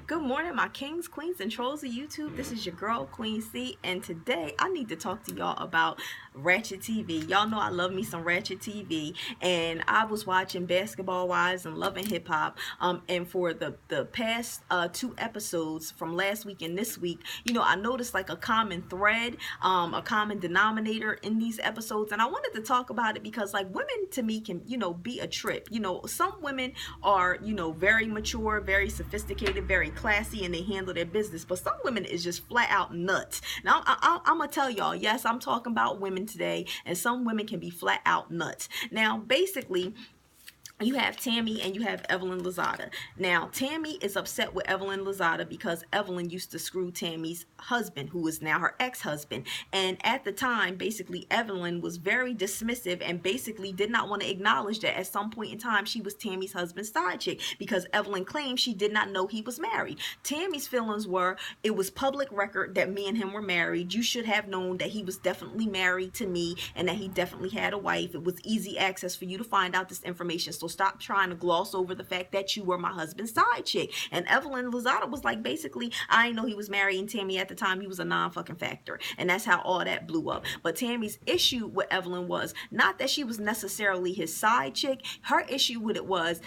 Good morning, my kings, queens, and trolls of YouTube. This is your girl, Queen C, and today I need to talk to y'all about Ratchet TV. Y'all know I love me some Ratchet TV, and I was watching Basketball Wives and Love and Hip Hop, and for the past two episodes from last week and this week, I noticed like a common thread, a common denominator in these episodes, and I wanted to talk about it because like women to me can, be a trip. Some women are, very mature, very sophisticated, very classy, and they handle their business, but some women is just flat out nuts. Now I'm gonna tell y'all, yes, I'm talking about women today, and some women can be flat out nuts. Now basically, you have Tammy and you have Evelyn Lozada. Now, Tammy is upset with Evelyn Lozada because Evelyn used to screw Tammy's husband, who is now her ex-husband. And at the time, basically, Evelyn was very dismissive and basically did not want to acknowledge that at some point in time, she was Tammy's husband's side chick because Evelyn claimed she did not know he was married. Tammy's feelings were, it was public record that me and him were married. You should have known that he was definitely married to me and that he definitely had a wife. It was easy access for you to find out this information. So stop trying to gloss over the fact that you were my husband's side chick. And Evelyn Lozada was like, basically, I didn't know he was married, and Tammy at the time, he was a non-fucking factor. And that's how all that blew up. But Tammy's issue with Evelyn was not that she was necessarily his side chick. Her issue with it was,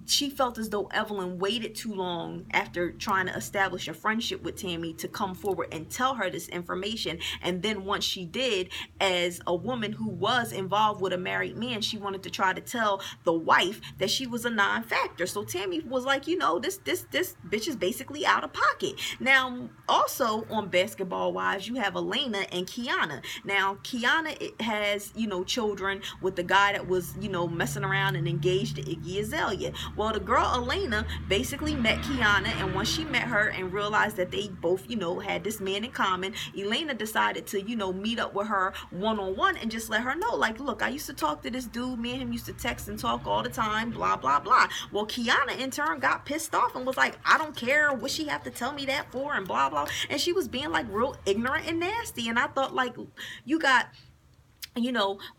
she felt as though Evelyn waited too long after trying to establish a friendship with Tammy to come forward and tell her this information. And then once she did, as a woman who was involved with a married man, she wanted to try to tell the wife that she was a non-factor. So Tammy was like, this bitch is basically out of pocket. Now, also on Basketball Wives, you have Elena and Kiana. Now, Kiana has, children with the guy that was, messing around and engaged to Iggy Azalea. Well, the girl Elena basically met Kiana, and once she met her and realized that they both, had this man in common, Elena decided to, meet up with her one-on-one and just let her know, like, look, I used to talk to this dude, me and him used to text and talk all the time, blah, blah, blah. Well, Kiana in turn got pissed off and was like, I don't care what she have to tell me that for, and blah, blah. And she was being like real ignorant and nasty. And I thought, like, you got,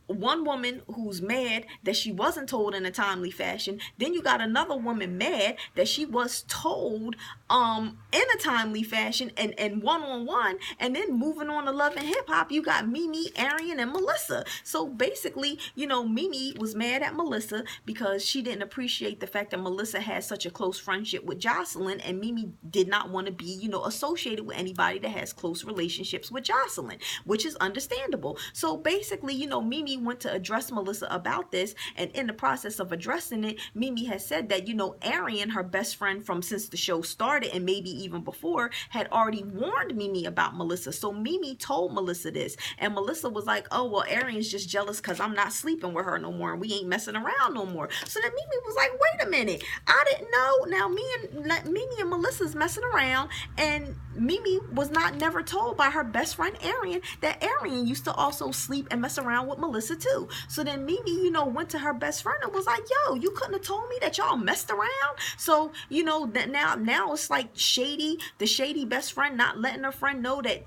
one woman who's mad that she wasn't told in a timely fashion. Then you got another woman mad that she was told in a timely fashion and one-on-one. And then moving on to Love and Hip Hop, you got Mimi, Arian, and Melissa. So basically, Mimi was mad at Melissa because she didn't appreciate the fact that Melissa had such a close friendship with Jocelyn, and Mimi did not want to be, associated with anybody that has close relationships with Jocelyn, which is understandable. So basically, Mimi went to address Melissa about this, and in the process of addressing it, Mimi has said that, Arian, her best friend from since the show started and maybe even before, had already warned Mimi about Melissa. So Mimi told Melissa this, and Melissa was like, oh, well, Arian's just jealous because I'm not sleeping with her no more and we ain't messing around no more. So then Mimi was like, wait a minute, I didn't know. Now Mimi and Melissa's messing around, and Mimi was never told by her best friend Arian that Arian used to also sleep and mess around with Melissa too. So then Mimi, went to her best friend and was like, yo, you couldn't have told me that y'all messed around? So, that now it's like shady, the shady best friend not letting her friend know that,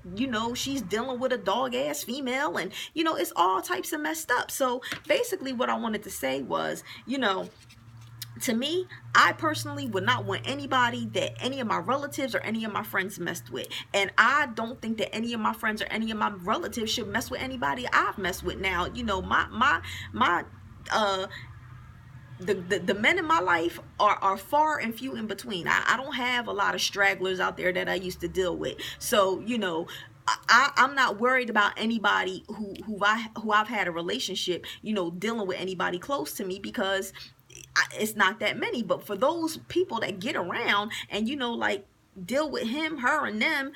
she's dealing with a dog ass female, and, it's all types of messed up. So basically what I wanted to say was, to me, I personally would not want anybody that any of my relatives or any of my friends messed with. And I don't think that any of my friends or any of my relatives should mess with anybody I've messed with. Now, the men in my life are far and few in between. I don't have a lot of stragglers out there that I used to deal with. So, I'm not worried about anybody who I've had a relationship, dealing with anybody close to me, because it's not that many. But for those people that get around and, like, deal with him, her, and them,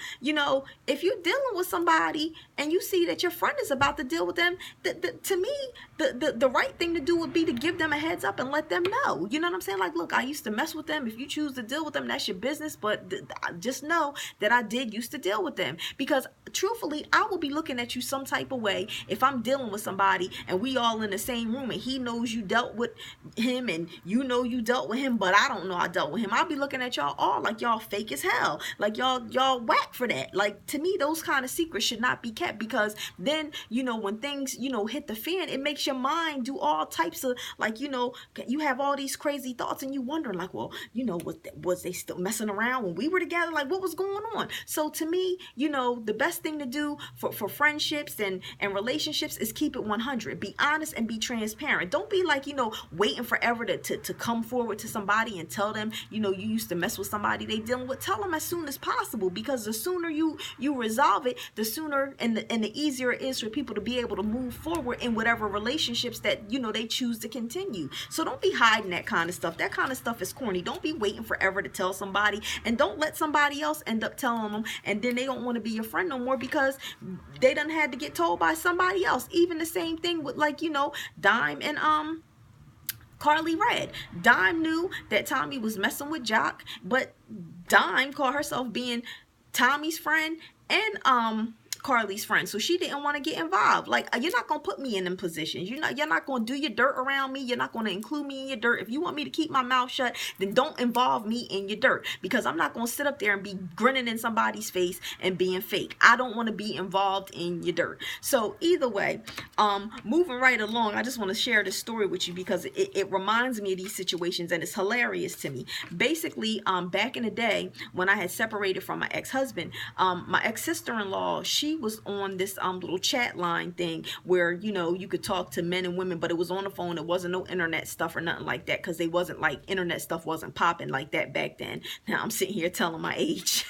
if you're dealing with somebody and you see that your friend is about to deal with them, to me, the right thing to do would be to give them a heads up and let them know. You know what I'm saying? Like, look, I used to mess with them. If you choose to deal with them, that's your business. But just know that I did used to deal with them, because truthfully, I will be looking at you some type of way if I'm dealing with somebody and we all in the same room and he knows you dealt with him and you dealt with him, but I don't know I dealt with him. I'll be looking at y'all all like y'all fake as hell. tell. Like, y'all whack for that. Like, to me, those kind of secrets should not be kept, because then, you know, when things, you know, hit the fan, it makes your mind do all types of, like, you know, you have all these crazy thoughts and you wonder, like, well, you know, was they still messing around when we were together? Like, what was going on? So to me, you know, the best thing to do for friendships and relationships is keep it 100. Be honest and be transparent. Don't be like, you know, waiting forever to come forward to somebody and tell them, you know, you used to mess with somebody they dealing with. Tell them as soon as possible, because the sooner you resolve it, the sooner and the easier it is for people to be able to move forward in whatever relationships that, you know, they choose to continue. So don't be hiding that kind of stuff. That kind of stuff is corny. Don't be waiting forever to tell somebody, and don't let somebody else end up telling them, and then they don't want to be your friend no more because they done had to get told by somebody else. Even the same thing with, like, you know, Dime and Carly Red. Dime knew that Tommy was messing with Jock, but Dime called herself being Tommy's friend and Carly's friend, so she didn't want to get involved. Like, you're not gonna put me in them positions. You're not gonna do your dirt around me. You're not gonna include me in your dirt. If you want me to keep my mouth shut, then don't involve me in your dirt, because I'm not gonna sit up there and be grinning in somebody's face and being fake. I don't want to be involved in your dirt. So either way, moving right along, I just want to share this story with you because it reminds me of these situations and it's hilarious to me. Basically, back in the day when I had separated from my ex-husband, my ex-sister-in-law, she was on this little chat line thing where, you know, you could talk to men and women, but it was on the phone. It wasn't no internet stuff or nothing like that, because they wasn't, like, internet stuff wasn't popping like that back then. Now I'm sitting here telling my age.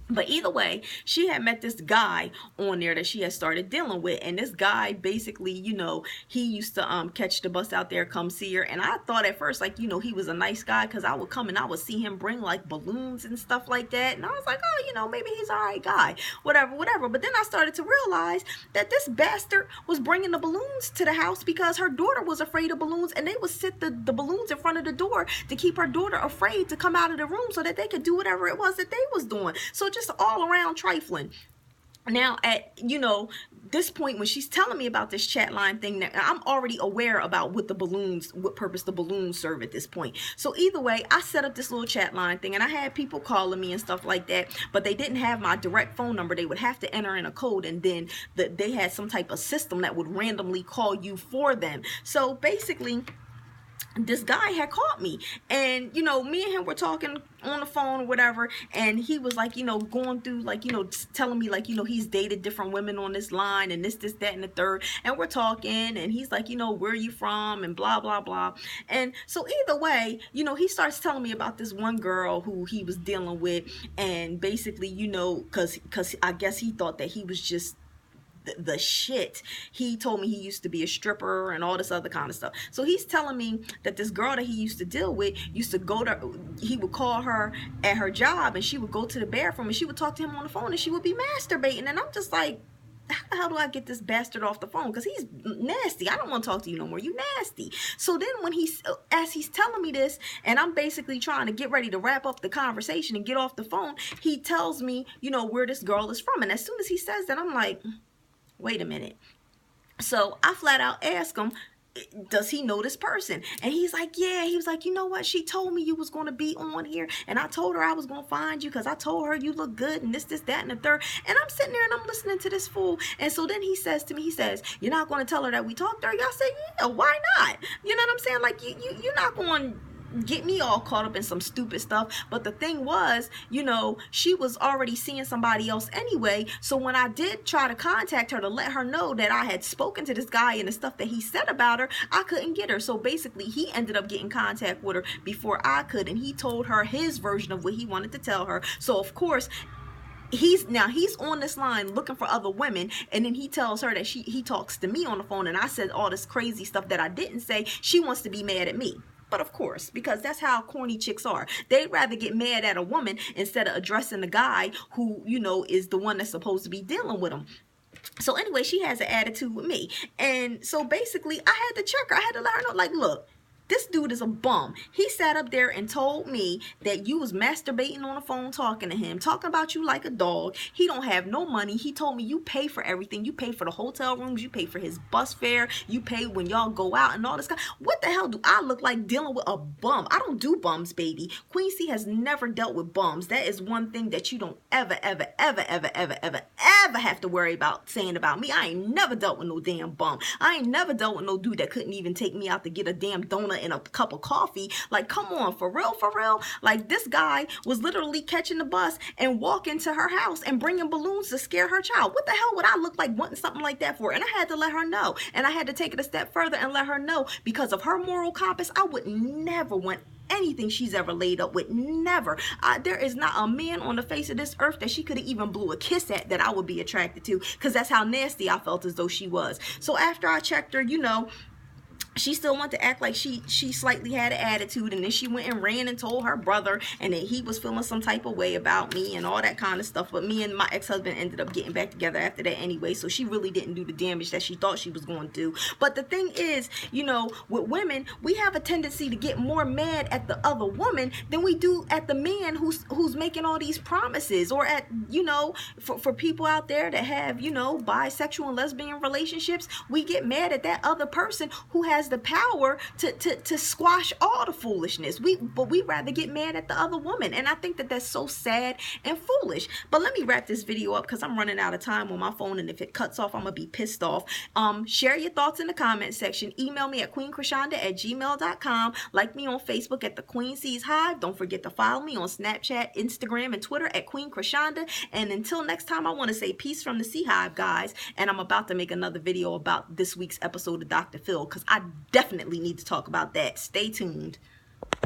But either way, she had met this guy on there that she had started dealing with. And this guy, basically, you know, he used to catch the bus out there, come see her. And I thought at first, like, you know, he was a nice guy, because I would come and I would see him bring, like, balloons and stuff like that. And I was like, oh, you know, maybe he's all right guy, whatever. But then I started to realize that this bastard was bringing the balloons to the house because her daughter was afraid of balloons, and they would sit the balloons in front of the door to keep her daughter afraid to come out of the room so that they could do whatever it was that they was doing. So just all around trifling. Now, at, you know, this point when she's telling me about this chat line thing, that I'm already aware about what purpose the balloons serve at this point. So either way, I set up this little chat line thing, and I had people calling me and stuff like that, but they didn't have my direct phone number. They would have to enter in a code, and then they had some type of system that would randomly call you for them. So basically, this guy had caught me, and, you know, me and him were talking on the phone or whatever, and he was, like, you know, going through, like, you know, telling me, like, you know, he's dated different women on this line and this, that, and the third, and we're talking, and he's like, you know, where are you from, and blah, blah, blah. And so either way, you know, he starts telling me about this one girl who he was dealing with, and basically, you know, because I guess he thought that he was just the shit. He told me he used to be a stripper and all this other kind of stuff. So he's telling me that this girl that he used to deal with used to go to, he would call her at her job, and she would go to the bathroom and she would talk to him on the phone, and she would be masturbating. And I'm just like, how the hell do I get this bastard off the phone? Because he's nasty. I don't want to talk to you no more. You nasty. So then when as he's telling me this, and I'm basically trying to get ready to wrap up the conversation and get off the phone, he tells me, you know, where this girl is from. And as soon as he says that, I'm like, wait a minute. So I flat out ask him, does he know this person? And he's like, yeah. He was like, you know what? She told me you was going to be on here, and I told her I was going to find you because I told her you look good and this, that, and the third. And I'm sitting there and I'm listening to this fool. And so then he says to me, he says, you're not going to tell her that we talked to her? I said, yeah, why not? You know what I'm saying? Like, you're not going to get me all caught up in some stupid stuff. But the thing was, you know, she was already seeing somebody else anyway. So when I did try to contact her to let her know that I had spoken to this guy and the stuff that he said about her, I couldn't get her. So basically, he ended up getting contact with her before I could, and he told her his version of what he wanted to tell her. So of course, he's on this line looking for other women, and then he tells her that he talks to me on the phone, and I said all this crazy stuff that I didn't say. She wants to be mad at me. But of course, because that's how corny chicks are. They'd rather get mad at a woman instead of addressing the guy who, you know, is the one that's supposed to be dealing with them. So anyway, she has an attitude with me. And so basically, I had to check her. I had to let her know, like, look, This dude is a bum. He sat up there and told me that you was masturbating on the phone talking to him, talking about you like a dog. He don't have no money. He told me you pay for everything. You pay for the hotel rooms. You pay for his bus fare. You pay when y'all go out and all this. What the hell do I look like dealing with a bum? I don't do bums, baby. Queen C has never dealt with bums. That is one thing that you don't ever have to worry about saying about me. I ain't never dealt with no damn bum. I ain't never dealt with no dude that couldn't even take me out to get a damn donut and a cup of coffee. Like, come on, for real, for real. Like, this guy was literally catching the bus and walking to her house and bringing balloons to scare her child. What the hell would I look like wanting something like that for? And I had to let her know. And I had to take it a step further and let her know, because of her moral compass, I would never want anything she's ever laid up with. Never. There is not a man on the face of this earth that she could have even blew a kiss at that I would be attracted to, because that's how nasty I felt as though she was. So after I checked her, you know, she still wanted to act like she slightly had an attitude, and then she went and ran and told her brother, and then he was feeling some type of way about me and all that kind of stuff. But me and my ex-husband ended up getting back together after that anyway, so she really didn't do the damage that she thought she was going to do. But the thing is, you know, with women, we have a tendency to get more mad at the other woman than we do at the man who's making all these promises, or at, you know, for people out there that have, you know, bisexual and lesbian relationships, we get mad at that other person who has the power to squash all the foolishness. But we rather get mad at the other woman, and I think that that's so sad and foolish. But let me wrap this video up because I'm running out of time on my phone, and if it cuts off, I'm gonna be pissed off. Share your thoughts in the comment section. Email me at queenchronda@gmail.com. Like me on Facebook at the Queen C-Hive. Don't forget to follow me on Snapchat, Instagram, and Twitter at Queen Chrishonda. And until next time, I want to say peace from the C-Hive, guys. And I'm about to make another video about this week's episode of Dr. Phil, because I definitely need to talk about that. Stay tuned.